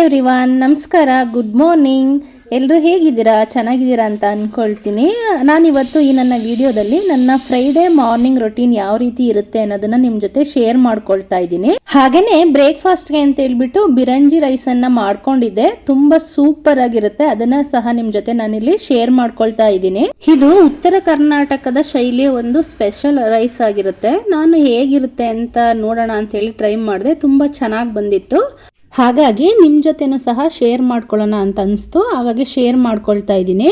Everyone, ನಮಸ್ಕಾರ, good morning. ಎಲ್ಲರೂ ಹೇಗಿದ್ದೀರಾ? ಚೆನ್ನಾಗಿದ್ದೀರಾ ಅಂತ ಅಂದ್ಕೊಳ್ತೀನಿ. ನಾನಿವತ್ತು ಈ ನನ್ನ ವಿಡಿಯೋದಲ್ಲಿ ನನ್ನ ಫ್ರೈಡೇ ಮಾರ್ನಿಂಗ್ ರೊಟೀನ್ ಯಾವ ರೀತಿ ಇರುತ್ತೆ ಅನ್ನೋದನ್ನ ನಿಮ್ಮ ಜೊತೆ ಶೇರ್ ಮಾಡ್ಕೊಳ್ತಾ ಇದ್ದೀನಿ. ಹಾಗೇನೆ ಬ್ರೇಕ್ಫಾಸ್ಟ್ಗೆ ಅಂತ ಹೇಳ್ಬಿಟ್ಟು ಬಿರಂಜಿ ರೈಸನ್ನು ಮಾಡ್ಕೊಂಡಿದ್ದೆ. ತುಂಬ ಸೂಪರ್ ಆಗಿರುತ್ತೆ. ಅದನ್ನ ಸಹ ನಿಮ್ಮ ಜೊತೆ ನಾನಿಲ್ಲಿ ಶೇರ್ ಮಾಡ್ಕೊಳ್ತಾ ಇದ್ದೀನಿ. ಇದು ಉತ್ತರ ಕರ್ನಾಟಕದ ಶೈಲಿಯ ಒಂದು ಸ್ಪೆಷಲ್ ರೈಸ್ ಆಗಿರುತ್ತೆ. ನಾನು ಹೇಗಿರುತ್ತೆ ಅಂತ ನೋಡೋಣ ಅಂತ ಹೇಳಿ ಟ್ರೈ ಮಾಡಿದೆ. ತುಂಬ ಚೆನ್ನಾಗಿ ಬಂದಿತ್ತು. ಹಾಗಾಗಿ ನಿಮ್ಮ ಜೊತೆನೂ ಸಹ ಶೇರ್ ಮಾಡ್ಕೊಳ್ಳೋಣ ಅಂತ ಅನಿಸ್ತು. ಹಾಗಾಗಿ ಶೇರ್ ಮಾಡ್ಕೊಳ್ತಾ ಇದ್ದೀನಿ.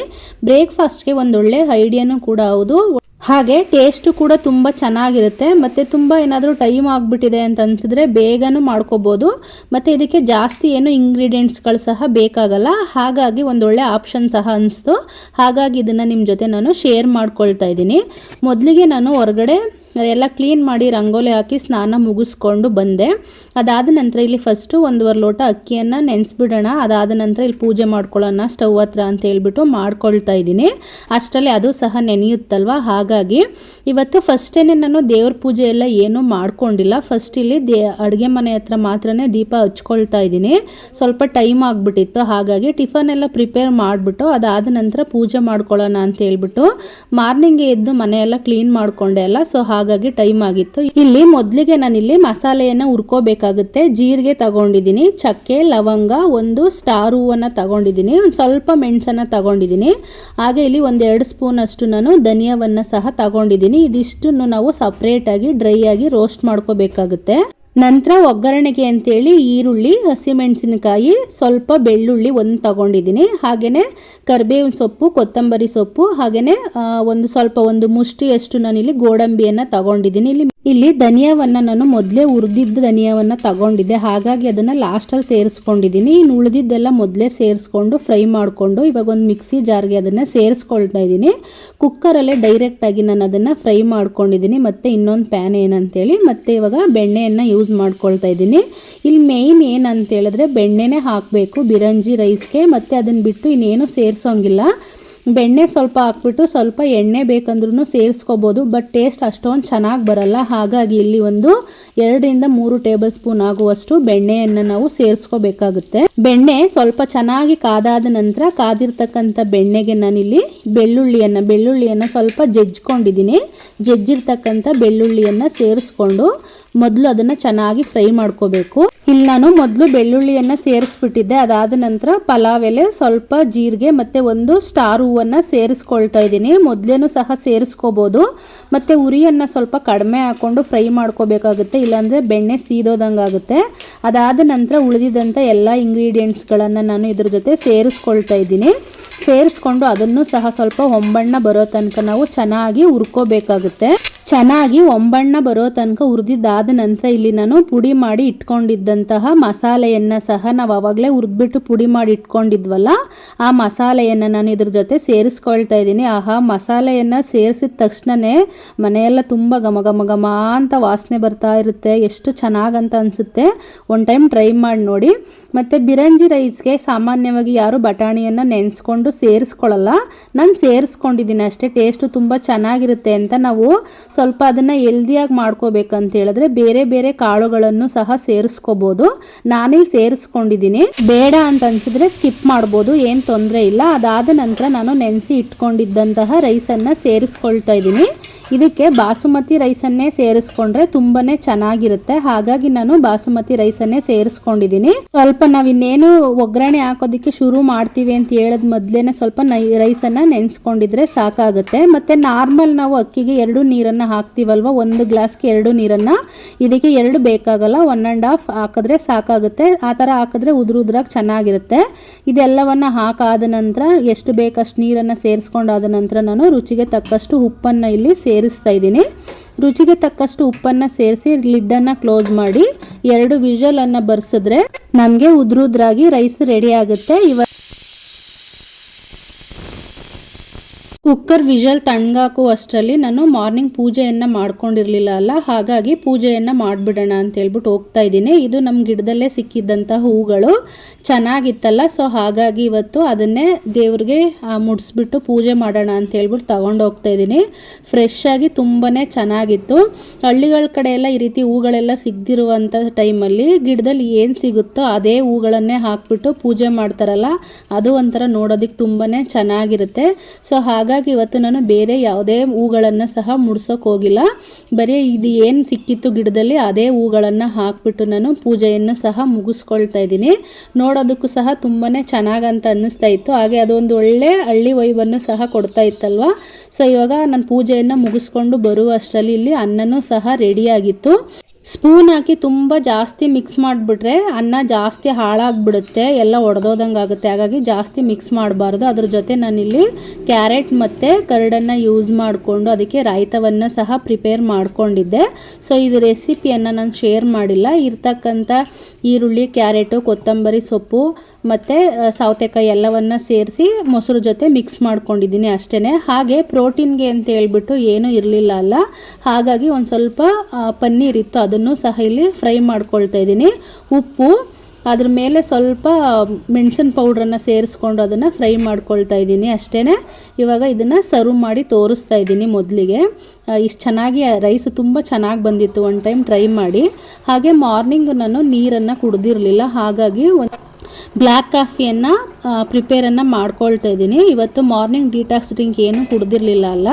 ಬ್ರೇಕ್ಫಾಸ್ಟ್ಗೆ ಒಂದೊಳ್ಳೆ ಐಡಿಯಾನೂ ಕೂಡ ಹೌದು. ಹಾಗೆ ಟೇಸ್ಟು ಕೂಡ ತುಂಬ ಚೆನ್ನಾಗಿರುತ್ತೆ. ಮತ್ತು ತುಂಬ ಏನಾದರೂ ಟೈಮ್ ಆಗಿಬಿಟ್ಟಿದೆ ಅಂತ ಅನಿಸಿದ್ರೆ ಬೇಗನೂ ಮಾಡ್ಕೋಬೋದು. ಮತ್ತು ಇದಕ್ಕೆ ಜಾಸ್ತಿ ಏನು ಇಂಗ್ರೀಡಿಯೆಂಟ್ಸ್ಗಳು ಸಹ ಬೇಕಾಗಲ್ಲ. ಹಾಗಾಗಿ ಒಂದೊಳ್ಳೆ ಆಪ್ಷನ್ ಸಹ ಅನಿಸ್ತು. ಹಾಗಾಗಿ ಇದನ್ನು ನಿಮ್ಮ ಜೊತೆ ನಾನು ಶೇರ್ ಮಾಡ್ಕೊಳ್ತಾ ಇದ್ದೀನಿ. ಮೊದಲಿಗೆ ನಾನು ಹೊರಗಡೆ ಎಲ್ಲ ಕ್ಲೀನ್ ಮಾಡಿ ರಂಗೋಲಿ ಹಾಕಿ ಸ್ನಾನ ಮುಗಿಸ್ಕೊಂಡು ಬಂದೆ. ಅದಾದ ನಂತರ ಇಲ್ಲಿ ಫಸ್ಟು 1.5 ಲೋಟ ಅಕ್ಕಿಯನ್ನು ನೆನೆಸ್ಬಿಡೋಣ. ಅದಾದ ನಂತರ ಇಲ್ಲಿ ಪೂಜೆ ಮಾಡ್ಕೊಳ್ಳೋಣ ಸ್ಟವ್ ಹತ್ರ ಅಂತ ಹೇಳ್ಬಿಟ್ಟು ಮಾಡ್ಕೊಳ್ತಾ ಇದ್ದೀನಿ. ಅಷ್ಟರಲ್ಲಿ ಅದು ಸಹ ನೆನೆಯುತ್ತಲ್ವ. ಹಾಗಾಗಿ ಇವತ್ತು ಫಸ್ಟೇನೆ ನಾನು ದೇವ್ರ ಪೂಜೆ ಎಲ್ಲ ಏನೂ ಮಾಡ್ಕೊಂಡಿಲ್ಲ. ಫಸ್ಟ್ ಇಲ್ಲಿ ಅಡುಗೆ ಮನೆ ಹತ್ರ ಮಾತ್ರನೇ ದೀಪ ಹಚ್ಕೊಳ್ತಾ ಇದ್ದೀನಿ. ಸ್ವಲ್ಪ ಟೈಮ್ ಆಗಿಬಿಟ್ಟಿತ್ತು. ಹಾಗಾಗಿ ಟಿಫನ್ ಎಲ್ಲ ಪ್ರಿಪೇರ್ ಮಾಡಿಬಿಟ್ಟು ಅದಾದ ನಂತರ ಪೂಜೆ ಮಾಡ್ಕೊಳ್ಳೋಣ ಅಂತ ಹೇಳ್ಬಿಟ್ಟು ಮಾರ್ನಿಂಗ್ಗೆ ಎದ್ದು ಮನೆಯೆಲ್ಲ ಕ್ಲೀನ್ ಮಾಡ್ಕೊಂಡೆ ಅಲ್ಲ. ಸೊ ಹಾಗಾಗಿ ಟೈಮ್ ಆಗಿತ್ತು. ಇಲ್ಲಿ ಮೊದಲಿಗೆ ನಾನಿಲ್ಲಿ ಮಸಾಲೆಯನ್ನು ಹುರ್ಕೋಬೇಕಾಗುತ್ತೆ. ಜೀರಿಗೆ ತಗೊಂಡಿದ್ದೀನಿ, ಚಕ್ಕೆ, ಲವಂಗ, ಒಂದು ಸ್ಟಾರ್ ಹೂವನ್ನು ತಗೊಂಡಿದ್ದೀನಿ, ಒಂದು ಸ್ವಲ್ಪ ಮೆಣಸನ್ನು ತಗೊಂಡಿದ್ದೀನಿ. ಹಾಗೆ ಇಲ್ಲಿ 1-2 ಸ್ಪೂನ್ ಅಷ್ಟು ನಾನು ಧನಿಯಾವನ್ನು ಸಹ ತಗೊಂಡಿದ್ದೀನಿ. ಇದಿಷ್ಟನ್ನು ನಾವು ಸಪ್ರೇಟಾಗಿ ಡ್ರೈ ಆಗಿ ರೋಸ್ಟ್ ಮಾಡ್ಕೋಬೇಕಾಗುತ್ತೆ. ನಂತರ ಒಗ್ಗರಣೆಗೆ ಅಂತೇಳಿ ಈರುಳ್ಳಿ, ಹಸಿಮೆಣಸಿನಕಾಯಿ, ಸ್ವಲ್ಪ ಬೆಳ್ಳುಳ್ಳಿ ಒಂದು ತಗೊಂಡಿದ್ದೀನಿ. ಹಾಗೆಯೇ ಕರಿಬೇವಿನ ಸೊಪ್ಪು, ಕೊತ್ತಂಬರಿ ಸೊಪ್ಪು, ಹಾಗೆಯೇ ಒಂದು ಮುಷ್ಟಿಯಷ್ಟು ನಾನಿಲ್ಲಿ ಗೋಡಂಬಿಯನ್ನು ತಗೊಂಡಿದ್ದೀನಿ. ಇಲ್ಲಿ ಧನಿಯಾವನ್ನು ನಾನು ಮೊದಲೇ ಹುರಿದಿದ್ದ ಧನಿಯಾವನ್ನು ತಗೊಂಡಿದ್ದೆ. ಹಾಗಾಗಿ ಅದನ್ನು ಲಾಸ್ಟಲ್ಲಿ ಸೇರಿಸ್ಕೊಂಡಿದ್ದೀನಿ. ಇನ್ನು ಉಳಿದಿದ್ದೆಲ್ಲ ಮೊದಲೇ ಸೇರಿಸ್ಕೊಂಡು ಫ್ರೈ ಮಾಡಿಕೊಂಡು ಇವಾಗ ಒಂದು ಮಿಕ್ಸಿ ಜಾರ್ಗೆ ಅದನ್ನು ಸೇರಿಸ್ಕೊಳ್ತಾ ಇದ್ದೀನಿ. ಕುಕ್ಕರಲ್ಲೇ ಡೈರೆಕ್ಟಾಗಿ ನಾನು ಅದನ್ನು ಫ್ರೈ ಮಾಡ್ಕೊಂಡಿದ್ದೀನಿ. ಮತ್ತು ಇನ್ನೊಂದು ಪ್ಯಾನ್ ಏನಂತೇಳಿ ಮತ್ತು ಇವಾಗ ಬೆಣ್ಣೆಯನ್ನು ಯೂಸ್ ಮಾಡ್ಕೊಳ್ತಾ ಇದ್ದೀನಿ. ಇಲ್ಲಿ ಮೇಯ್ನ್ ಏನಂತ ಹೇಳಿದ್ರೆ ಬೆಣ್ಣೆನೇ ಹಾಕಬೇಕು ಬಿರಂಜಿ ರೈಸ್ಗೆ. ಮತ್ತು ಅದನ್ನು ಬಿಟ್ಟು ಇನ್ನೇನು ಸೇರಿಸೋಂಗಿಲ್ಲ. ಬೆಣ್ಣೆ ಸ್ವಲ್ಪ ಹಾಕ್ಬಿಟ್ಟು ಸ್ವಲ್ಪ ಎಣ್ಣೆ ಬೇಕಂದ್ರೂ ಸೇರಿಸ್ಕೋಬೋದು. ಬಟ್ ಟೇಸ್ಟ್ ಅಷ್ಟೊಂದು ಚೆನ್ನಾಗಿ ಬರಲ್ಲ. ಹಾಗಾಗಿ ಇಲ್ಲಿ 2-3 ಟೇಬಲ್ ಸ್ಪೂನ್ ಆಗುವಷ್ಟು ಬೆಣ್ಣೆಯನ್ನು ನಾವು ಸೇರಿಸ್ಕೋಬೇಕಾಗುತ್ತೆ. ಬೆಣ್ಣೆ ಸ್ವಲ್ಪ ಚೆನ್ನಾಗಿ ಕಾದಾದ ನಂತರ ಕಾದಿರ್ತಕ್ಕಂಥ ಬೆಣ್ಣೆಗೆ ನಾನಿಲ್ಲಿ ಬೆಳ್ಳುಳ್ಳಿಯನ್ನು ಸ್ವಲ್ಪ ಜಜ್ಜಿಕೊಂಡಿದ್ದೀನಿ. ಜಜ್ಜಿರ್ತಕ್ಕಂಥ ಬೆಳ್ಳುಳ್ಳಿಯನ್ನು ಸೇರಿಸ್ಕೊಂಡು ಮೊದಲು ಅದನ್ನು ಚೆನ್ನಾಗಿ ಫ್ರೈ ಮಾಡ್ಕೋಬೇಕು. ಇಲ್ಲಿ ನಾನು ಮೊದಲು ಬೆಳ್ಳುಳ್ಳಿಯನ್ನು ಸೇರಿಸ್ಬಿಟ್ಟಿದ್ದೆ. ಅದಾದ ನಂತರ ಪಲಾವ್ ಎಲೆ, ಸ್ವಲ್ಪ ಜೀರಿಗೆ ಮತ್ತು ಒಂದು ಸ್ಟಾರ್ ಹೂವನ್ನು ಸೇರಿಸ್ಕೊಳ್ತಾ ಇದ್ದೀನಿ. ಮೊದಲೇನು ಸಹ ಸೇರಿಸ್ಕೋಬೋದು. ಮತ್ತು ಉರಿಯನ್ನು ಸ್ವಲ್ಪ ಕಡಿಮೆ ಹಾಕ್ಕೊಂಡು ಫ್ರೈ ಮಾಡ್ಕೋಬೇಕಾಗುತ್ತೆ. ಇಲ್ಲಾಂದರೆ ಬೆಣ್ಣೆ ಸೀದೋದಂಗೆ ಆಗುತ್ತೆ. ಅದಾದ ನಂತರ ಉಳಿದಿದ್ದಂಥ ಎಲ್ಲ ಇಂಗ್ರೀಡಿಯೆಂಟ್ಸ್ಗಳನ್ನು ನಾನು ಇದ್ರ ಜೊತೆ ಸೇರಿಸ್ಕೊಳ್ತಾ ಇದ್ದೀನಿ. ಸೇರಿಸ್ಕೊಂಡು ಅದನ್ನು ಸಹ ಸ್ವಲ್ಪ ಹೊಂಬಣ್ಣ ಬರೋ ತನಕ ನಾವು ಚೆನ್ನಾಗಿ ಹುರ್ಕೋಬೇಕಾಗುತ್ತೆ. ಚೆನ್ನಾಗಿ ಹೊಂಬಣ್ಣ ಬರೋ ತನಕ ಹುರಿದಿದ್ದಾದ ನಂತರ ಇಲ್ಲಿ ನಾನು ಪುಡಿ ಮಾಡಿ ಇಟ್ಕೊಂಡಿದ್ದಂತಹ ಮಸಾಲೆಯನ್ನು ಸಹ ನಾವು ಆವಾಗಲೇ ಹುರಿದ್ಬಿಟ್ಟು ಪುಡಿ ಮಾಡಿ ಇಟ್ಕೊಂಡಿದ್ವಲ್ಲ, ಆ ಮಸಾಲೆಯನ್ನು ನಾನು ಇದ್ರ ಜೊತೆ ಸೇರಿಸ್ಕೊಳ್ತಾ ಇದ್ದೀನಿ. ಮಸಾಲೆಯನ್ನು ಸೇರಿಸಿದ ತಕ್ಷಣವೇ ಮನೆಯೆಲ್ಲ ತುಂಬ ಘಮ ಅಂತ ವಾಸನೆ ಬರ್ತಾ ಇರುತ್ತೆ. ಎಷ್ಟು ಚೆನ್ನಾಗಂತ ಅನಿಸುತ್ತೆ. ಒಂದು ಟೈಮ್ ಟ್ರೈ ಮಾಡಿ ನೋಡಿ. ಮತ್ತು ಬಿರಂಜಿ ರೈಸ್ಗೆ ಸಾಮಾನ್ಯವಾಗಿ ಯಾರು ಬಟಾಣಿಯನ್ನು ನೆನೆಸ್ಕೊಂಡು ಸೇರಿಸ್ಕೊಳ್ಳಲ್ಲ. ನಾನು ಸೇರಿಸ್ಕೊಂಡಿದ್ದೀನಿ ಅಷ್ಟೇ. ಟೇಸ್ಟು ತುಂಬ ಚೆನ್ನಾಗಿರುತ್ತೆ ಅಂತ ನಾವು ಸ್ವಲ್ಪ ಅದನ್ನು ಹೆಲ್ದಿಯಾಗಿ ಮಾಡ್ಕೋಬೇಕಂತ ಹೇಳಿದ್ರೆ ಬೇರೆ ಬೇರೆ ಕಾಳುಗಳನ್ನು ಸಹ ಸೇರಿಸ್ಕೋಬೋದು. ನಾನಿಲ್ಲಿ ಸೇರಿಸ್ಕೊಂಡಿದ್ದೀನಿ. ಬೇಡ ಅಂತ ಅನಿಸಿದ್ರೆ ಸ್ಕಿಪ್ ಮಾಡ್ಬೋದು, ಏನು ತೊಂದರೆ ಇಲ್ಲ. ಅದಾದ ನಂತರ ನಾನು ನೆನೆಸಿ ಇಟ್ಕೊಂಡಿದ್ದಂತಹ ರೈಸನ್ನು ಸೇರಿಸ್ಕೊಳ್ತಾ ಇದ್ದೀನಿ. ಇದಕ್ಕೆ ಬಾಸುಮತಿ ರೈಸನ್ನೇ ಸೇರಿಸ್ಕೊಂಡ್ರೆ ತುಂಬಾ ಚೆನ್ನಾಗಿರುತ್ತೆ. ಹಾಗಾಗಿ ನಾನು ಬಾಸುಮತಿ ರೈಸನ್ನೇ ಸೇರಿಸ್ಕೊಂಡಿದ್ದೀನಿ. ಸ್ವಲ್ಪ ನಾವಿನ್ನೇನು ಒಗ್ಗರಣೆ ಹಾಕೋದಕ್ಕೆ ಶುರು ಮಾಡ್ತೀವಿ ಅಂತ ಹೇಳಿದ ಮೊದಲೇನೆ ಸ್ವಲ್ಪ ರೈಸನ್ನು ನೆನೆಸ್ಕೊಂಡಿದ್ರೆ ಸಾಕಾಗುತ್ತೆ. ಮತ್ತು ನಾರ್ಮಲ್ ನಾವು ಅಕ್ಕಿಗೆ 2 ನೀರನ್ನು ಹಾಕ್ತೀವಲ್ವ, 1 ಗ್ಲಾಸ್ಗೆ 2 ನೀರನ್ನು, ಇದಕ್ಕೆ 2 ಬೇಕಾಗಲ್ಲ, 1.5 ಹಾಕಿದ್ರೆ ಸಾಕಾಗುತ್ತೆ. ಆ ಥರ ಹಾಕಿದ್ರೆ ಉದುರಾಗಿ ಚೆನ್ನಾಗಿರುತ್ತೆ. ಇದೆಲ್ಲವನ್ನು ಹಾಕಾದ ನಂತರ ಎಷ್ಟು ಬೇಕಷ್ಟು ನೀರನ್ನು ಸೇರಿಸ್ಕೊಂಡಾದ ನಂತರ ನಾನು ರುಚಿಗೆ ತಕ್ಕಷ್ಟು ಉಪ್ಪನ್ನು ಇಲ್ಲಿ ಸೇರಿಸ್ತಾ ಇದ್ದೀನಿ. ರುಚಿಗೆ ತಕ್ಕಷ್ಟು ಉಪ್ಪನ್ನು ಸೇರಿಸಿ ಲಿಡ್ಡನ್ನು ಕ್ಲೋಸ್ ಮಾಡಿ 2 ವಿಷಲನ್ನು ಬರ್ಸಿದ್ರೆ ನಮಗೆ ಉದುರಾಗಿ ರೈಸ್ ರೆಡಿ ಆಗುತ್ತೆ. ಕುಕ್ಕರ್ ವಿಷಲ್ ತಣ್ಣಗಾಕೋ ಅಷ್ಟರಲ್ಲಿ ನಾನು ಮಾರ್ನಿಂಗ್ ಪೂಜೆಯನ್ನು ಮಾಡ್ಕೊಂಡಿರಲಿಲ್ಲ ಅಲ್ಲ, ಹಾಗಾಗಿ ಪೂಜೆಯನ್ನು ಮಾಡಿಬಿಡೋಣ ಅಂತ ಹೇಳ್ಬಿಟ್ಟು ಹೋಗ್ತಾ ಇದ್ದೀನಿ. ಇದು ನಮ್ಮ ಗಿಡದಲ್ಲೇ ಸಿಕ್ಕಿದ್ದಂಥ ಹೂಗಳು ಚೆನ್ನಾಗಿತ್ತಲ್ಲ, ಸೊ ಹಾಗಾಗಿ ಇವತ್ತು ಅದನ್ನೇ ದೇವ್ರಿಗೆ ಮುಡಿಸ್ಬಿಟ್ಟು ಪೂಜೆ ಮಾಡೋಣ ಅಂತ ಹೇಳ್ಬಿಟ್ಟು ತಗೊಂಡು ಹೋಗ್ತಾ ಇದ್ದೀನಿ. ಫ್ರೆಶ್ ಆಗಿ ತುಂಬಾ ಚೆನ್ನಾಗಿತ್ತು. ಹಳ್ಳಿಗಳ ಕಡೆ ಎಲ್ಲ ಈ ರೀತಿ ಹೂಗಳೆಲ್ಲ ಸಿಗದಿರುವಂಥ ಟೈಮಲ್ಲಿ ಗಿಡದಲ್ಲಿ ಏನು ಸಿಗುತ್ತೋ ಅದೇ ಹೂಗಳನ್ನೇ ಹಾಕ್ಬಿಟ್ಟು ಪೂಜೆ ಮಾಡ್ತಾರಲ್ಲ, ಅದು ಒಂಥರ ನೋಡೋದಕ್ಕೆ ತುಂಬಾ ಚೆನ್ನಾಗಿರುತ್ತೆ. ಸೊ ಹಾಗಾಗಿ ಇವತ್ತು ನಾನು ಬೇರೆ ಯಾವುದೇ ಹೂಗಳನ್ನು ಸಹ ಮುಡ್ಸೋಕೆ ಹೋಗಿಲ್ಲ. ಬರೀ ಇದು ಏನು ಸಿಕ್ಕಿತ್ತು ಗಿಡದಲ್ಲಿ ಅದೇ ಹೂಗಳನ್ನು ಹಾಕ್ಬಿಟ್ಟು ನಾನು ಪೂಜೆಯನ್ನು ಸಹ ಮುಗಿಸ್ಕೊಳ್ತಾ ಇದ್ದೀನಿ. ನೋಡೋದಕ್ಕೂ ಸಹ ತುಂಬಾ ಚೆನ್ನಾಗಂತ ಅನ್ನಿಸ್ತಾ ಇತ್ತು. ಹಾಗೆ ಅದೊಂದು ಒಳ್ಳೆ ಹಳ್ಳಿ ವೈಬನ್ನು ಸಹ ಕೊಡ್ತಾ ಇತ್ತಲ್ವ. ಸೊ ಇವಾಗ ನಾನು ಪೂಜೆಯನ್ನು ಮುಗಿಸ್ಕೊಂಡು ಬರುವ ಅಷ್ಟರಲ್ಲಿ ಇಲ್ಲಿ ಅನ್ನನೂ ಸಹ ರೆಡಿಯಾಗಿತ್ತು. ಸ್ಪೂನ್ ಹಾಕಿ ತುಂಬ ಜಾಸ್ತಿ ಮಿಕ್ಸ್ ಮಾಡಿಬಿಟ್ರೆ ಅನ್ನ ಜಾಸ್ತಿ ಹಾಳಾಗಿಬಿಡುತ್ತೆ, ಎಲ್ಲ ಒಡೆದೋದಂಗೆ ಆಗುತ್ತೆ. ಹಾಗಾಗಿ ಜಾಸ್ತಿ ಮಿಕ್ಸ್ ಮಾಡಬಾರ್ದು. ಅದ್ರ ಜೊತೆ ನಾನಿಲ್ಲಿ ಕ್ಯಾರೆಟ್ ಮತ್ತು ಕರ್ಡನ್ನು ಯೂಸ್ ಮಾಡಿಕೊಂಡು ಅದಕ್ಕೆ ರಾಯ್ತವನ್ನು ಸಹ ಪ್ರಿಪೇರ್ ಮಾಡ್ಕೊಂಡಿದ್ದೆ. ಸೊ ಇದು ರೆಸಿಪಿಯನ್ನು ನಾನು ಶೇರ್ ಮಾಡಿಲ್ಲ. ಇರ್ತಕ್ಕಂಥ ಈರುಳ್ಳಿ, ಕ್ಯಾರೆಟು, ಕೊತ್ತಂಬರಿ ಸೊಪ್ಪು ಮತ್ತು ಸೌತೆಕಾಯಿ ಎಲ್ಲವನ್ನು ಸೇರಿಸಿ ಮೊಸರು ಜೊತೆ ಮಿಕ್ಸ್ ಮಾಡ್ಕೊಂಡಿದ್ದೀನಿ ಅಷ್ಟೇ. ಹಾಗೆ ಪ್ರೋಟೀನ್ಗೆ ಅಂತ ಹೇಳ್ಬಿಟ್ಟು ಏನೂ ಇರಲಿಲ್ಲ ಅಲ್ಲ, ಹಾಗಾಗಿ ಒಂದು ಸ್ವಲ್ಪ ಪನ್ನೀರ್ ಇತ್ತು, ಅದನ್ನು ಸಹ ಇಲ್ಲಿ ಫ್ರೈ ಮಾಡ್ಕೊಳ್ತಾ ಇದ್ದೀನಿ. ಉಪ್ಪು, ಅದ್ರ ಮೇಲೆ ಸ್ವಲ್ಪ ಮೆಣಸಿನ ಪೌಡ್ರನ್ನು ಸೇರಿಸ್ಕೊಂಡು ಅದನ್ನು ಫ್ರೈ ಮಾಡ್ಕೊಳ್ತಾ ಇದ್ದೀನಿ ಅಷ್ಟೇ. ಇವಾಗ ಇದನ್ನು ಸರ್ವ್ ಮಾಡಿ ತೋರಿಸ್ತಾ ಇದ್ದೀನಿ. ಮೊದಲಿಗೆ ಇಷ್ಟು ಚೆನ್ನಾಗಿ ರೈಸ್ ತುಂಬ ಚೆನ್ನಾಗಿ ಬಂದಿತ್ತು, ಒನ್ ಟೈಮ್ ಟ್ರೈ ಮಾಡಿ. ಹಾಗೆ ಮಾರ್ನಿಂಗ್ ನಾನು ನೀರನ್ನು ಕುಡಿದಿರಲಿಲ್ಲ, ಹಾಗಾಗಿ ಬ್ಲ್ಯಾಕ್ ಕಾಫಿಯನ್ನು ಪ್ರಿಪೇರನ್ನು ಮಾಡ್ಕೊಳ್ತಾ ಇದ್ದೀನಿ. ಇವತ್ತು ಮಾರ್ನಿಂಗ್ ಡಿಟಾಕ್ಸ್ ಡ್ರಿಂಕ್ ಏನೂ ಕುಡಿದಿರಲಿಲ್ಲ ಅಲ್ಲ,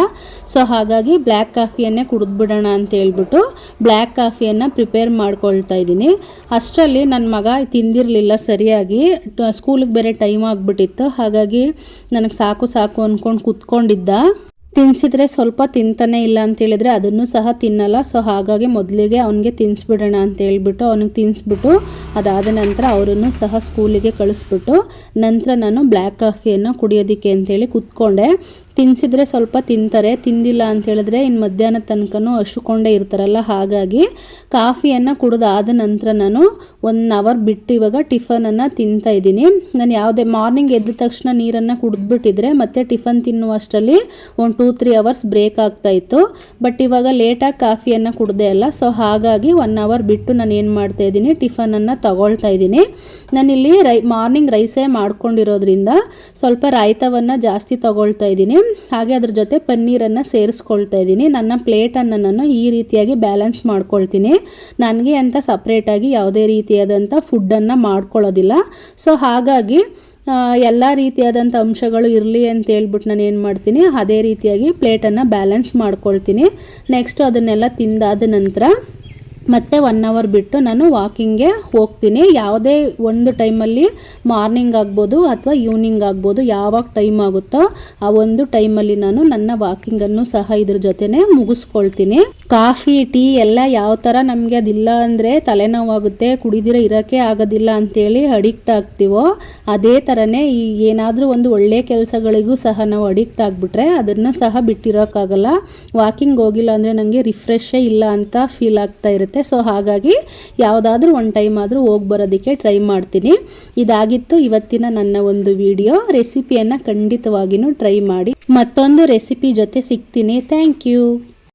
ಸೊ ಹಾಗಾಗಿ ಬ್ಲ್ಯಾಕ್ ಕಾಫಿಯನ್ನೇ ಕುಡಿದ್ಬಿಡೋಣ ಅಂತ ಹೇಳ್ಬಿಟ್ಟು ಬ್ಲ್ಯಾಕ್ ಕಾಫಿಯನ್ನು ಪ್ರಿಪೇರ್ ಮಾಡ್ಕೊಳ್ತಾ ಇದ್ದೀನಿ. ಅಷ್ಟರಲ್ಲಿ ನನ್ನ ಮಗ ತಿಂದಿರಲಿಲ್ಲ ಸರಿಯಾಗಿ, ಸ್ಕೂಲಿಗೆ ಬೇರೆ ಟೈಮ್ ಆಗಿಬಿಟ್ಟಿತ್ತು. ಹಾಗಾಗಿ ನನಗೆ ಸಾಕು ಸಾಕು ಅಂದ್ಕೊಂಡು ಕೂತ್ಕೊಂಡಿದ್ದ. ತಿನ್ನಿಸಿದ್ರೆ ಸ್ವಲ್ಪ ತಿಂತಾನೆ ಇಲ್ಲ ಅಂತ ಹೇಳಿದ್ರೆ ಅದನ್ನು ಸಹ ತಿನ್ನಲ್ಲ. ಸೊ ಹಾಗಾಗಿ ಮೊದಲಿಗೆ ಅವನಿಗೆ ತಿನ್ನಿಸ್ಬಿಡೋಣ ಅಂತ ಹೇಳ್ಬಿಟ್ಟು ಅವನಿಗೆ ತಿನ್ನಿಸ್ಬಿಟ್ಟು ಅದಾದ ನಂತರ ಅವರನ್ನು ಸಹ ಸ್ಕೂಲಿಗೆ ಕಳಿಸ್ಬಿಟ್ಟು ನಂತರ ನಾನು ಬ್ಲ್ಯಾಕ್ ಕಾಫಿಯನ್ನು ಕುಡಿಯೋದಕ್ಕೆ ಅಂತೇಳಿ ಕೂತ್ಕೊಂಡೆ. ತಿನ್ನಿಸಿದ್ರೆ ಸ್ವಲ್ಪ ತಿಂತಾರೆ, ತಿಂದಿಲ್ಲ ಅಂತ ಹೇಳಿದ್ರೆ ಇನ್ನು ಮಧ್ಯಾಹ್ನ ತನಕನೂ ಹಸ್ಕೊಂಡೇ ಇರ್ತಾರಲ್ಲ, ಹಾಗಾಗಿ ಕಾಫಿಯನ್ನು ಕುಡಿದಾದ ನಂತರ ನಾನು 1 ಅವರ್ ಬಿಟ್ಟು ಇವಾಗ ಟಿಫನನ್ನು ತಿಂತಾ ಇದ್ದೀನಿ. ನಾನು ಯಾವುದೇ ಮಾರ್ನಿಂಗ್ ಎದ್ದ ತಕ್ಷಣ ನೀರನ್ನು ಕುಡಿದ್ಬಿಟ್ಟಿದ್ರೆ ಮತ್ತೆ ಟಿಫನ್ ತಿನ್ನುವಷ್ಟರಲ್ಲಿ ಒಂದು 2-3 ಅವರ್ಸ್ ಬ್ರೇಕ್ ಆಗ್ತಾಯಿತ್ತು. ಬಟ್ ಇವಾಗ ಲೇಟಾಗಿ ಕಾಫಿಯನ್ನು ಕುಡ್ದೆ ಅಲ್ಲ, ಸೊ ಹಾಗಾಗಿ 1 ಅವರ್ ಬಿಟ್ಟು ನಾನು ಏನು ಮಾಡ್ತಾ ಇದ್ದೀನಿ, ಟಿಫನನ್ನು ತಗೊಳ್ತಾ ಇದ್ದೀನಿ. ನಾನಿಲ್ಲಿ ಮಾರ್ನಿಂಗ್ ರೈಸೇ ಮಾಡ್ಕೊಂಡಿರೋದ್ರಿಂದ ಸ್ವಲ್ಪ ರಾಯ್ತವನ್ನು ಜಾಸ್ತಿ ತಗೊಳ್ತಾ ಇದ್ದೀನಿ. ಹಾಗೆ ಅದ್ರ ಜೊತೆ ಪನ್ನೀರನ್ನು ಸೇರಿಸ್ಕೊಳ್ತಾ ಇದ್ದೀನಿ. ನನ್ನ ಪ್ಲೇಟನ್ನು ನಾನು ಈ ರೀತಿಯಾಗಿ ಬ್ಯಾಲೆನ್ಸ್ ಮಾಡ್ಕೊಳ್ತೀನಿ. ನನಗೆ ಅಂತ ಸಪ್ರೇಟಾಗಿ ಯಾವುದೇ ರೀತಿಯಾದಂಥ ಫುಡ್ಡನ್ನು ಮಾಡ್ಕೊಳ್ಳೋದಿಲ್ಲ. ಸೊ ಹಾಗಾಗಿ ಎಲ್ಲ ರೀತಿಯಾದಂಥ ಅಂಶಗಳು ಇರಲಿ ಅಂತ ಹೇಳ್ಬಿಟ್ಟು ನಾನು ಏನು ಮಾಡ್ತೀನಿ, ಅದೇ ರೀತಿಯಾಗಿ ಪ್ಲೇಟನ್ನು ಬ್ಯಾಲೆನ್ಸ್ ಮಾಡ್ಕೊಳ್ತೀನಿ. ನೆಕ್ಸ್ಟು ಅದನ್ನೆಲ್ಲ ತಿಂದಾದ ನಂತರ ಮತ್ತೆ 1 ಅವರ್ ಬಿಟ್ಟು ನಾನು ವಾಕಿಂಗ್ಗೆ ಹೋಗ್ತೀನಿ. ಯಾವುದೇ ಒಂದು ಟೈಮಲ್ಲಿ ಮಾರ್ನಿಂಗ್ ಆಗ್ಬೋದು ಅಥವಾ ಈವ್ನಿಂಗ್ ಆಗ್ಬೋದು, ಯಾವಾಗ ಟೈಮ್ ಆಗುತ್ತೋ ಆ ಒಂದು ಟೈಮಲ್ಲಿ ನಾನು ನನ್ನ ವಾಕಿಂಗನ್ನು ಸಹ ಇದ್ರ ಜೊತೆನೇ ಮುಗಿಸ್ಕೊಳ್ತೀನಿ. ಕಾಫಿ, ಟೀ ಎಲ್ಲ ಯಾವ ಥರ ನಮಗೆ ಅದಿಲ್ಲ ಅಂದರೆ ತಲೆನೋವಾಗುತ್ತೆ, ಕುಡಿದಿರ ಇರೋಕ್ಕೆ ಆಗೋದಿಲ್ಲ ಅಂಥೇಳಿ ಅಡಿಕ್ಟ್ ಆಗ್ತೀವೋ, ಅದೇ ಥರನೇ ಈ ಏನಾದರೂ ಒಂದು ಒಳ್ಳೆಯ ಕೆಲಸಗಳಿಗೂ ಸಹ ನಾವು ಅಡಿಕ್ಟ್ ಆಗಿಬಿಟ್ರೆ ಅದನ್ನು ಸಹ ಬಿಟ್ಟಿರೋಕ್ಕಾಗಲ್ಲ. ವಾಕಿಂಗ್ ಹೋಗಿಲ್ಲ ಅಂದರೆ ನನಗೆ ರಿಫ್ರೆಶೇ ಇಲ್ಲ ಅಂತ ಫೀಲ್ ಆಗ್ತಾ ಇರುತ್ತೆ. ಸೊ ಹಾಗಾಗಿ ಯಾವುದಾದ್ರೂ ಒಂದು ಟೈಮ್ ಆದರೂ ಹೋಗಿ ಬರೋದಕ್ಕೆ ಟ್ರೈ ಮಾಡ್ತೀನಿ. ಇದಾಗಿತ್ತು ಇವತ್ತಿನ ನನ್ನ ಒಂದು ವಿಡಿಯೋ. ರೆಸಿಪಿಯನ್ನು ಖಂಡಿತವಾಗಿಯೂ ಟ್ರೈ ಮಾಡಿ. ಮತ್ತೊಂದು ರೆಸಿಪಿ ಜೊತೆ ಸಿಗ್ತೀನಿ. Thank you.